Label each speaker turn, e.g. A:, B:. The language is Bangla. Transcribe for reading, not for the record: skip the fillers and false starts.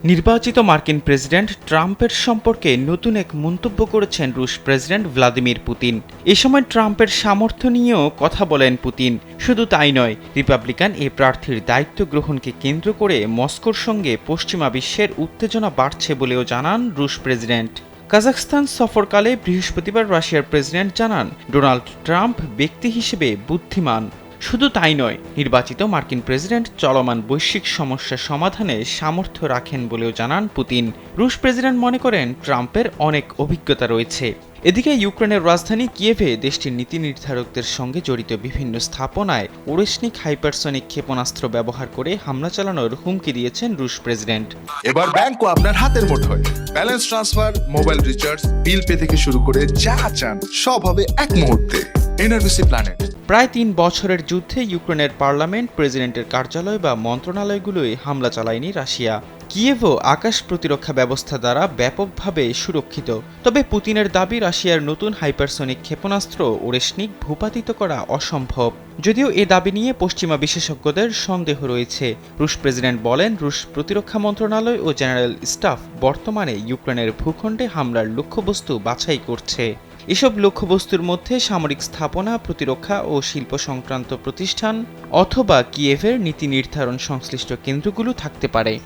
A: নির্বাচিত মার্কিন প্রেসিডেন্ট ট্রাম্পের সম্পর্কে নতুন এক মন্তব্য করেছেন রুশ প্রেসিডেন্ট ভ্লাদিমির পুতিন। এ সময় ট্রাম্পের সামর্থ্য নিয়েও কথা বলেন পুতিন। শুধু তাই নয়, রিপাবলিকান এ প্রার্থীর দায়িত্ব গ্রহণকে কেন্দ্র করে মস্কোর সঙ্গে পশ্চিমা বিশ্বের উত্তেজনা বাড়ছে বলেও জানান রুশ প্রেসিডেন্ট। কাজাখস্তান সফরকালে বৃহস্পতিবার রাশিয়ার প্রেসিডেন্ট জানান, ডোনাল্ড ট্রাম্প ব্যক্তি হিসেবে বুদ্ধিমান। শুধু তাই নয়, নির্বাচিত মার্কিন প্রেসিডেন্ট চলমান বৈশ্বিক সমস্যা সমাধানে সামর্থ্য রাখেন বলেও জানান পুতিন। রুশ প্রেসিডেন্ট মনে করেন ট্রাম্পের অনেক অভিজ্ঞতা রয়েছে। এদিকে ইউক্রেনের রাজধানী কিয়েভে দেশটির নীতি নির্ধারকদের সঙ্গে জড়িত বিভিন্ন স্থাপনায় ওরেশনিক হাইপারসনিক ক্ষেপণাস্ত্র ব্যবহার করে হামলা চালানোর হুমকি দিয়েছেন রুশ প্রেসিডেন্ট।
B: এবার ব্যাংকও আপনার হাতের মুঠোয়। Balance transfer, mobile recharge, bill pay থেকে শুরু করে যা চান সব হবে এক মুহূর্তে। NRBC planet.
A: প্রায় ৩ বছরের যুদ্ধে ইউক্রেনের পার্লামেন্ট, প্রেসিডেন্টের কার্যালয় বা মন্ত্রণালয়গুলোয় হামলা চালায়নি রাশিয়া। কিয়েভও আকাশ প্রতিরক্ষা ব্যবস্থা দ্বারা ব্যাপকভাবে সুরক্ষিত। তবে পুতিনের দাবি, রাশিয়ার নতুন হাইপারসনিক ক্ষেপণাস্ত্র ওরেশনিক ভূপাতিত করা অসম্ভব। যদিও এ দাবি নিয়ে পশ্চিমা বিশেষজ্ঞদের সন্দেহ রয়েছে। রুশ প্রেসিডেন্ট বলেন, রুশ প্রতিরক্ষা মন্ত্রণালয় ও জেনারেল স্টাফ বর্তমানে ইউক্রেনের ভূখণ্ডে হামলার লক্ষ্যবস্তু বাছাই করছে। এসব লক্ষ্যবস্তুর মধ্যে সামরিক স্থাপনা, প্রতিরক্ষা ও শিল্প সংক্রান্ত প্রতিষ্ঠান অথবা কিয়েভের নীতি নির্ধারণ সংশ্লিষ্ট কেন্দ্রগুলো থাকতে পারে।